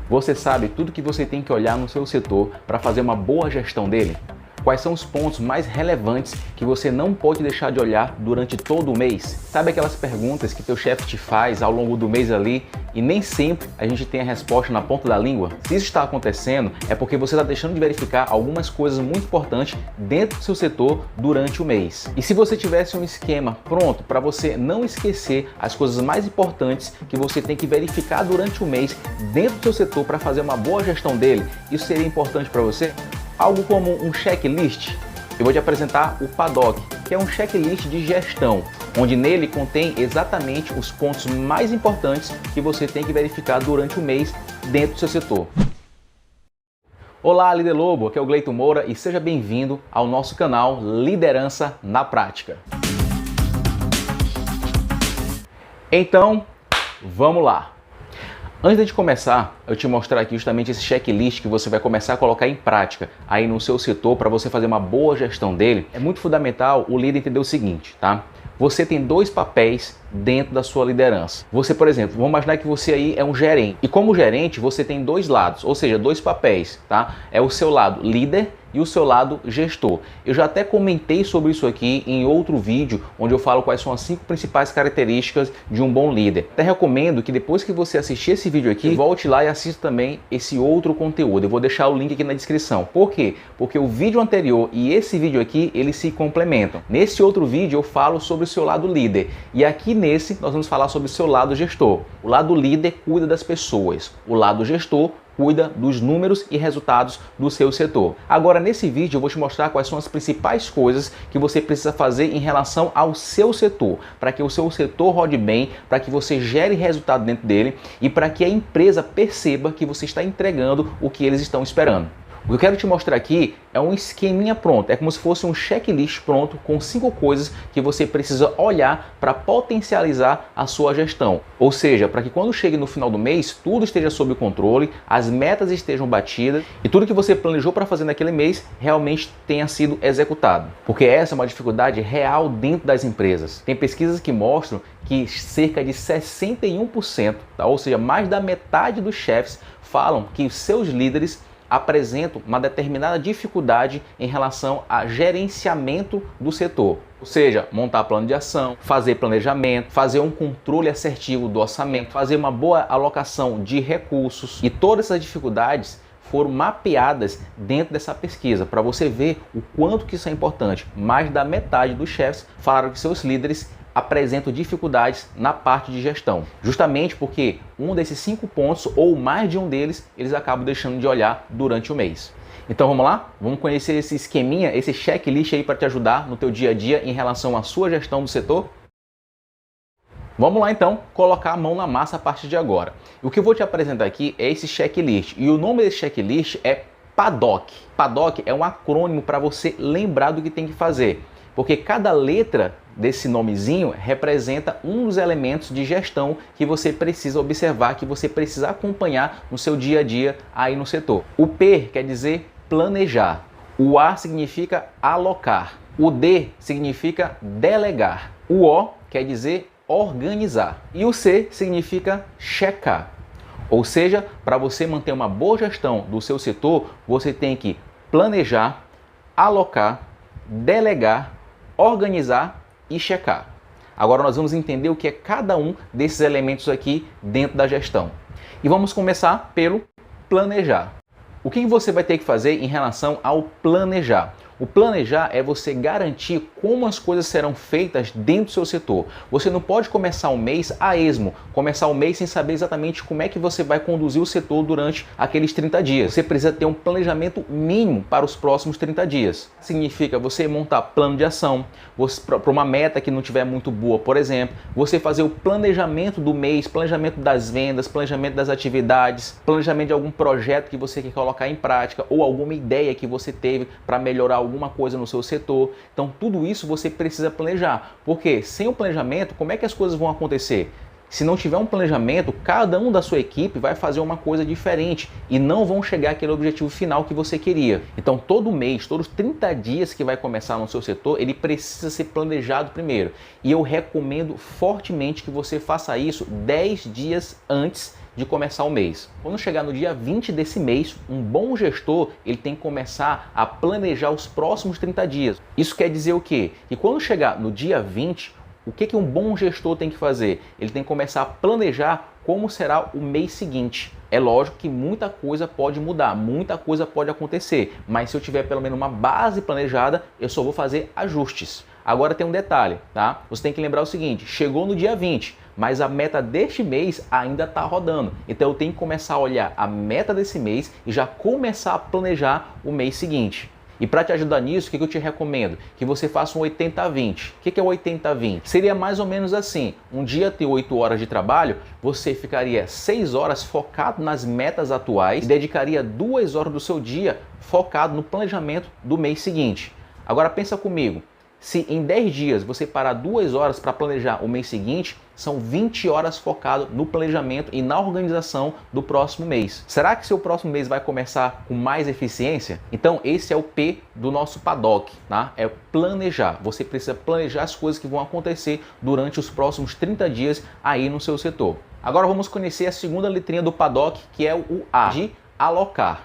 Você sabe tudo que você tem que olhar no seu setor para fazer uma boa gestão dele? Quais são os pontos mais relevantes que você não pode deixar de olhar durante todo o mês? Sabe aquelas perguntas que teu chefe te faz ao longo do mês ali e nem sempre a gente tem a resposta na ponta da língua? Se isso está acontecendo, é porque você está deixando de verificar algumas coisas muito importantes dentro do seu setor durante o mês. E se você tivesse um esquema pronto para você não esquecer as coisas mais importantes que você tem que verificar durante o mês dentro do seu setor para fazer uma boa gestão dele, isso seria importante para você? Algo como um checklist. Eu vou te apresentar o PADOC, que é um checklist de gestão, onde nele contém exatamente os pontos mais importantes que você tem que verificar durante o mês dentro do seu setor. Olá, Líder Lobo, aqui é o Gleito Moura e seja bem-vindo ao nosso canal Liderança na Prática. Então, vamos lá! Antes de começar, eu te mostrar aqui justamente esse checklist que você vai começar a colocar em prática aí no seu setor para você fazer uma boa gestão dele. É muito fundamental o líder entender o seguinte, tá? Você tem dois papéis dentro da sua liderança. Você, por exemplo, vamos imaginar que você aí é um gerente. E como gerente, você tem dois lados, ou seja, dois papéis, tá? É o seu lado líder e o seu lado gestor. Eu já até comentei sobre isso aqui em outro vídeo, onde eu falo quais são as 5 principais características de um bom líder. Até recomendo que depois que você assistir esse vídeo aqui, volte lá e assista também esse outro conteúdo. Eu vou deixar o link aqui na descrição. Por quê? Porque o vídeo anterior e esse vídeo aqui, eles se complementam. Nesse outro vídeo eu falo sobre o seu lado líder e aqui nesse nós vamos falar sobre o seu lado gestor. O lado líder cuida das pessoas, o lado gestor cuida dos números e resultados do seu setor. Agora, nesse vídeo eu vou te mostrar quais são as principais coisas que você precisa fazer em relação ao seu setor, para que o seu setor rode bem, para que você gere resultado dentro dele e para que a empresa perceba que você está entregando o que eles estão esperando. O que eu quero te mostrar aqui é um esqueminha pronto, é como se fosse um checklist pronto com 5 coisas que você precisa olhar para potencializar a sua gestão. Ou seja, para que quando chegue no final do mês, tudo esteja sob controle, as metas estejam batidas e tudo que você planejou para fazer naquele mês realmente tenha sido executado. Porque essa é uma dificuldade real dentro das empresas. Tem pesquisas que mostram que cerca de 61%, tá? Ou seja, mais da metade dos chefes falam que os seus líderes apresentam uma determinada dificuldade em relação a gerenciamento do setor. Ou seja, montar plano de ação, fazer planejamento, fazer um controle assertivo do orçamento, fazer uma boa alocação de recursos. E todas essas dificuldades foram mapeadas dentro dessa pesquisa, para você ver o quanto que isso é importante. Mais da metade dos chefes falaram que seus líderes apresentam dificuldades na parte de gestão, justamente porque um desses 5 pontos ou mais de um deles eles acabam deixando de olhar durante o mês. Então vamos lá? Vamos conhecer esse esqueminha, esse checklist aí para te ajudar no teu dia a dia em relação à sua gestão do setor? Vamos lá então colocar a mão na massa a partir de agora. O que eu vou te apresentar aqui é esse checklist e o nome desse checklist é PADOC. PADOC é um acrônimo para você lembrar do que tem que fazer, porque cada letra desse nomezinho representa um dos elementos de gestão que você precisa observar, que você precisa acompanhar no seu dia a dia aí no setor. O P quer dizer planejar, o A significa alocar, o D significa delegar, o O quer dizer organizar e o C significa checar. Ou seja, para você manter uma boa gestão do seu setor, você tem que planejar, alocar, delegar, organizar e checar. Agora nós vamos entender o que é cada um desses elementos aqui dentro da gestão. E vamos começar pelo planejar. O que você vai ter que fazer em relação ao planejar? O planejar é você garantir como as coisas serão feitas dentro do seu setor. Você não pode começar o mês a esmo, começar o mês sem saber exatamente como é que você vai conduzir o setor durante aqueles 30 dias. Você precisa ter um planejamento mínimo para os próximos 30 dias. Significa você montar plano de ação, para uma meta que não estiver muito boa, por exemplo, você fazer o planejamento do mês, planejamento das vendas, planejamento das atividades, planejamento de algum projeto que você quer colocar em prática ou alguma ideia que você teve para melhorar alguma coisa no seu setor. Então tudo isso você precisa planejar, porque sem o planejamento, como é que as coisas vão acontecer? Se não tiver um planejamento, cada um da sua equipe vai fazer uma coisa diferente e não vão chegar àquele objetivo final que você queria. Então, todo mês, todos os 30 dias que vai começar no seu setor, ele precisa ser planejado primeiro. E eu recomendo fortemente que você faça isso 10 dias antes de começar o mês. Quando chegar no dia 20 desse mês, um bom gestor ele tem que começar a planejar os próximos 30 dias. Isso quer dizer o quê? Que quando chegar no dia 20, o que um bom gestor tem que fazer? Ele tem que começar a planejar como será o mês seguinte. É lógico que muita coisa pode mudar, muita coisa pode acontecer, mas se eu tiver pelo menos uma base planejada, eu só vou fazer ajustes. Agora tem um detalhe, tá? Você tem que lembrar o seguinte, chegou no dia 20, mas a meta deste mês ainda está rodando. Então eu tenho que começar a olhar a meta desse mês e já começar a planejar o mês seguinte. E para te ajudar nisso, o que eu te recomendo? Que você faça um 80-20. O que é o 80-20? Seria mais ou menos assim, um dia tem 8 horas de trabalho, você ficaria 6 horas focado nas metas atuais e dedicaria 2 horas do seu dia focado no planejamento do mês seguinte. Agora pensa comigo, se em 10 dias você parar 2 horas para planejar o mês seguinte, são 20 horas focado no planejamento e na organização do próximo mês. Será que seu próximo mês vai começar com mais eficiência? Então esse é o P do nosso paddock, tá? É planejar. Você precisa planejar as coisas que vão acontecer durante os próximos 30 dias aí no seu setor. Agora vamos conhecer a segunda letrinha do paddock, que é o A, de alocar.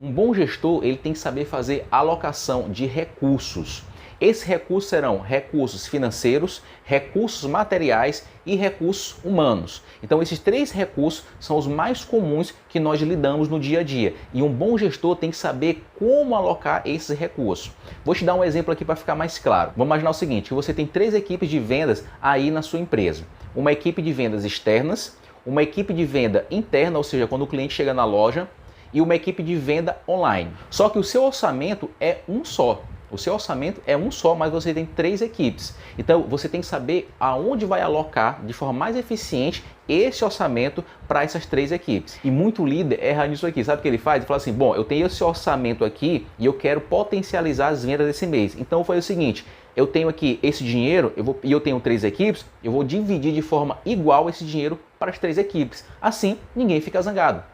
Um bom gestor ele tem que saber fazer alocação de recursos. Esses recursos serão recursos financeiros, recursos materiais e recursos humanos. Então esses 3 recursos são os mais comuns que nós lidamos no dia a dia. E um bom gestor tem que saber como alocar esses recursos. Vou te dar um exemplo aqui para ficar mais claro. Vamos imaginar o seguinte, que você tem 3 equipes de vendas aí na sua empresa. Uma equipe de vendas externas, uma equipe de venda interna, ou seja, quando o cliente chega na loja, e uma equipe de venda online. Só que o seu orçamento é um só. O seu orçamento é um só, mas você tem 3 equipes. Então você tem que saber aonde vai alocar de forma mais eficiente esse orçamento para essas 3 equipes. E muito líder erra nisso aqui. Sabe o que ele faz? Ele fala assim, bom, eu tenho esse orçamento aqui e eu quero potencializar as vendas desse mês. Então eu vou fazer o seguinte, eu tenho aqui esse dinheiro e eu tenho 3 equipes, eu vou dividir de forma igual esse dinheiro para as 3 equipes. Assim, ninguém fica zangado.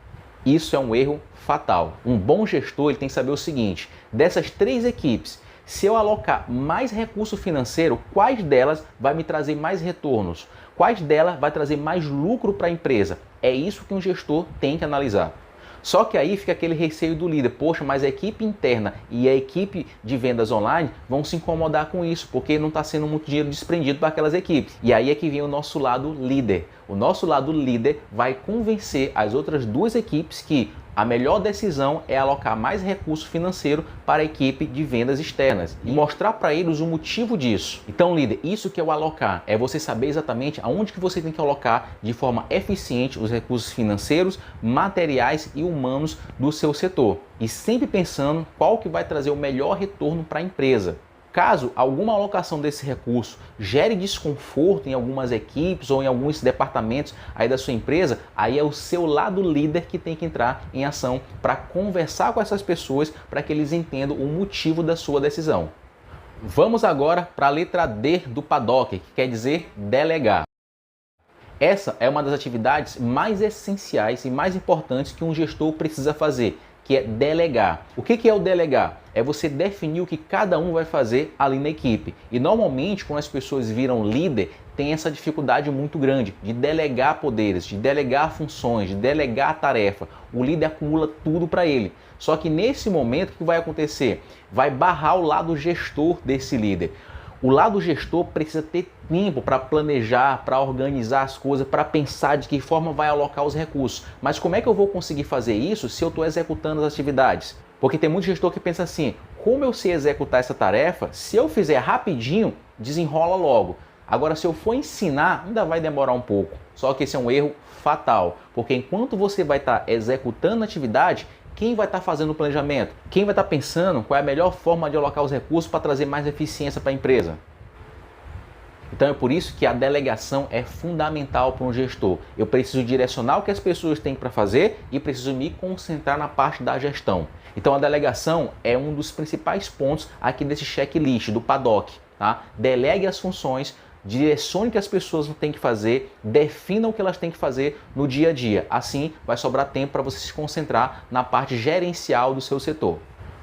Isso é um erro fatal. Um bom gestor ele tem que saber o seguinte, dessas 3 equipes, se eu alocar mais recurso financeiro, quais delas vai me trazer mais retornos? Quais delas vai trazer mais lucro para a empresa? É isso que um gestor tem que analisar. Só que aí fica aquele receio do líder, poxa, mas a equipe interna e a equipe de vendas online vão se incomodar com isso, porque não está sendo muito dinheiro desprendido para aquelas equipes. E aí é que vem o nosso lado líder. O nosso lado líder vai convencer as outras 2 equipes que a melhor decisão é alocar mais recurso financeiro para a equipe de vendas externas e mostrar para eles o motivo disso. Então, líder, isso que é o alocar, é você saber exatamente aonde que você tem que alocar de forma eficiente os recursos financeiros, materiais e humanos do seu setor. E sempre pensando qual que vai trazer o melhor retorno para a empresa. Caso alguma alocação desse recurso gere desconforto em algumas equipes ou em alguns departamentos aí da sua empresa, aí é o seu lado líder que tem que entrar em ação para conversar com essas pessoas para que eles entendam o motivo da sua decisão. Vamos agora para a letra D do paddock, que quer dizer delegar. Essa é uma das atividades mais essenciais e mais importantes que um gestor precisa fazer, que é delegar. O que é o delegar? É você definir o que cada um vai fazer ali na equipe. E normalmente, quando as pessoas viram líder, tem essa dificuldade muito grande de delegar poderes, de delegar funções, de delegar tarefa. O líder acumula tudo para ele. Só que nesse momento, o que vai acontecer? Vai barrar o lado gestor desse líder. O lado gestor precisa ter tempo para planejar, para organizar as coisas, para pensar de que forma vai alocar os recursos. Mas como é que eu vou conseguir fazer isso se eu estou executando as atividades? Porque tem muito gestor que pensa assim, como eu sei executar essa tarefa, se eu fizer rapidinho, desenrola logo. Agora, se eu for ensinar, ainda vai demorar um pouco. Só que esse é um erro fatal, porque enquanto você vai estar executando a atividade, quem vai estar fazendo o planejamento? Quem vai estar pensando qual é a melhor forma de alocar os recursos para trazer mais eficiência para a empresa? Então é por isso que a delegação é fundamental para um gestor. Eu preciso direcionar o que as pessoas têm para fazer e preciso me concentrar na parte da gestão. Então a delegação é um dos principais pontos aqui desse checklist do paddock. Tá? Delegue as funções, direcione o que as pessoas têm que fazer, defina o que elas têm que fazer no dia a dia. Assim vai sobrar tempo para você se concentrar na parte gerencial do seu setor.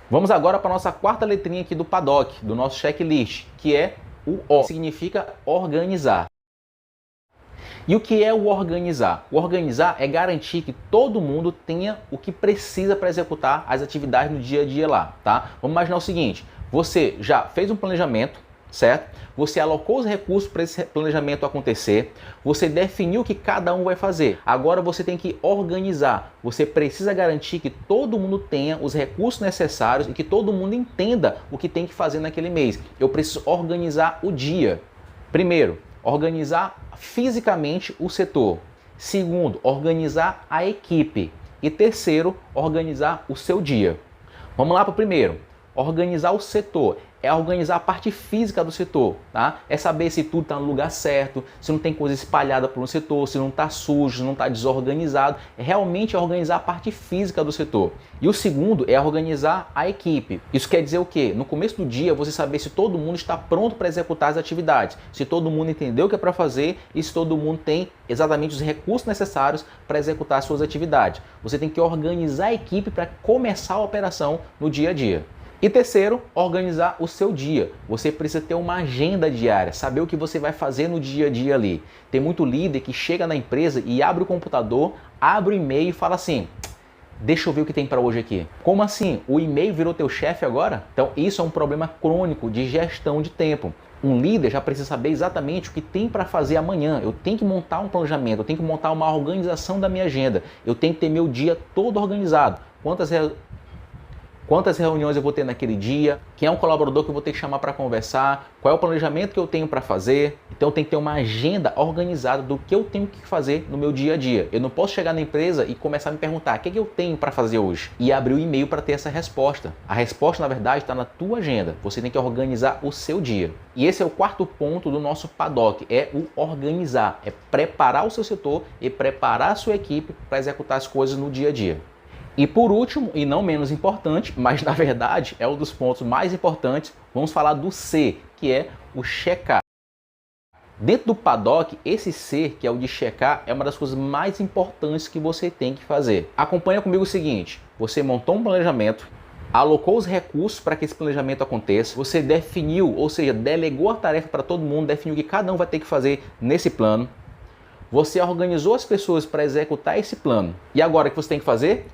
Vamos agora para a nossa quarta letrinha aqui do PADOK, do nosso checklist, que é o O, que significa organizar. E o que é o organizar? O organizar é garantir que todo mundo tenha o que precisa para executar as atividades no dia a dia lá, tá? Vamos imaginar o seguinte, você já fez um planejamento, certo? Você alocou os recursos para esse planejamento acontecer, você definiu o que cada um vai fazer. Agora você tem que organizar. Você precisa garantir que todo mundo tenha os recursos necessários e que todo mundo entenda o que tem que fazer naquele mês. Eu preciso organizar o dia. Primeiro, organizar fisicamente o setor. Segundo, organizar a equipe. E terceiro, organizar o seu dia. Vamos lá para o primeiro. Organizar o setor. É organizar a parte física do setor, tá? É saber se tudo está no lugar certo, se não tem coisa espalhada pelo setor, se não está sujo, se não está desorganizado. É realmente organizar a parte física do setor. E o segundo é organizar a equipe. Isso quer dizer o quê? No começo do dia, você saber se todo mundo está pronto para executar as atividades, se todo mundo entendeu o que é para fazer e se todo mundo tem exatamente os recursos necessários para executar as suas atividades. Você tem que organizar a equipe para começar a operação no dia a dia. E terceiro, organizar o seu dia. Você precisa ter uma agenda diária, saber o que você vai fazer no dia a dia ali. Tem muito líder que chega na empresa e abre o computador, abre o e-mail e fala assim, deixa eu ver o que tem para hoje aqui. Como assim? O e-mail virou teu chefe agora? Então isso é um problema crônico de gestão de tempo. Um líder já precisa saber exatamente o que tem para fazer amanhã. Eu tenho que montar um planejamento, eu tenho que montar uma organização da minha agenda. Eu tenho que ter meu dia todo organizado. Quantas reuniões eu vou ter naquele dia, quem é um colaborador que eu vou ter que chamar para conversar, qual é o planejamento que eu tenho para fazer. Então eu tenho que ter uma agenda organizada do que eu tenho que fazer no meu dia a dia. Eu não posso chegar na empresa e começar a me perguntar o que é que eu tenho para fazer hoje e abrir o e-mail para ter essa resposta. A resposta, na verdade, está na tua agenda. Você tem que organizar o seu dia. E esse é o quarto ponto do nosso PADOK, é o organizar, é preparar o seu setor e preparar a sua equipe para executar as coisas no dia a dia. E por último, e não menos importante, mas na verdade é um dos pontos mais importantes, vamos falar do C, que é o checar. Dentro do PADOK, esse C, que é o de checar, é uma das coisas mais importantes que você tem que fazer. Acompanha comigo o seguinte, você montou um planejamento, alocou os recursos para que esse planejamento aconteça, você definiu, ou seja, delegou a tarefa para todo mundo, definiu o que cada um vai ter que fazer nesse plano, você organizou as pessoas para executar esse plano. E agora o que você tem que fazer?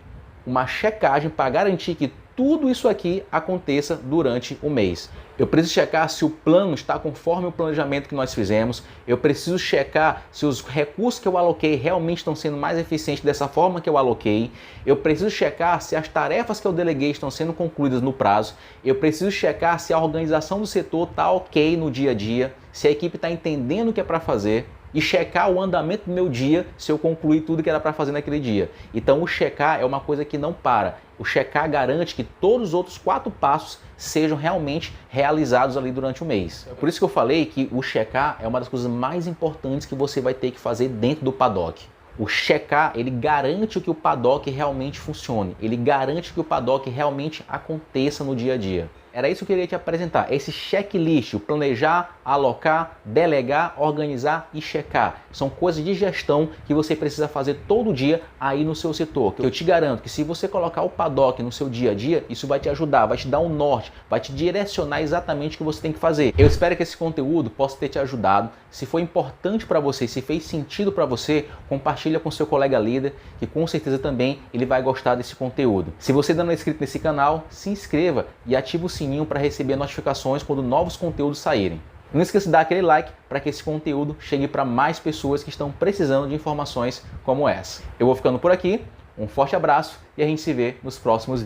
Uma checagem para garantir que tudo isso aqui aconteça durante o mês. Eu preciso checar se o plano está conforme o planejamento que nós fizemos. Eu preciso checar se os recursos que eu aloquei realmente estão sendo mais eficientes dessa forma que eu aloquei. Eu preciso checar se as tarefas que eu deleguei estão sendo concluídas no prazo. Eu preciso checar se a organização do setor está ok no dia a dia, se a equipe está entendendo o que é para fazer. E checar o andamento do meu dia se eu concluir tudo que era para fazer naquele dia. Então o checar é uma coisa que não para. O checar garante que todos os outros 4 passos sejam realmente realizados ali durante o mês. É por isso que eu falei que o checar é uma das coisas mais importantes que você vai ter que fazer dentro do PADOK. O checar, ele garante que o PADOK realmente funcione. Ele garante que o PADOK realmente aconteça no dia a dia. Era isso que eu queria te apresentar, esse checklist, o planejar, alocar, delegar, organizar e checar. São coisas de gestão que você precisa fazer todo dia aí no seu setor. Eu te garanto que se você colocar o PADOK no seu dia a dia, isso vai te ajudar, vai te dar um norte, vai te direcionar exatamente o que você tem que fazer. Eu espero que esse conteúdo possa ter te ajudado. Se foi importante para você, se fez sentido para você, compartilha com seu colega líder, que com certeza também ele vai gostar desse conteúdo. Se você ainda não é inscrito nesse canal, se inscreva e ative o sininho para receber notificações quando novos conteúdos saírem. Não esqueça de dar aquele like para que esse conteúdo chegue para mais pessoas que estão precisando de informações como essa. Eu vou ficando por aqui, um forte abraço e a gente se vê nos próximos vídeos.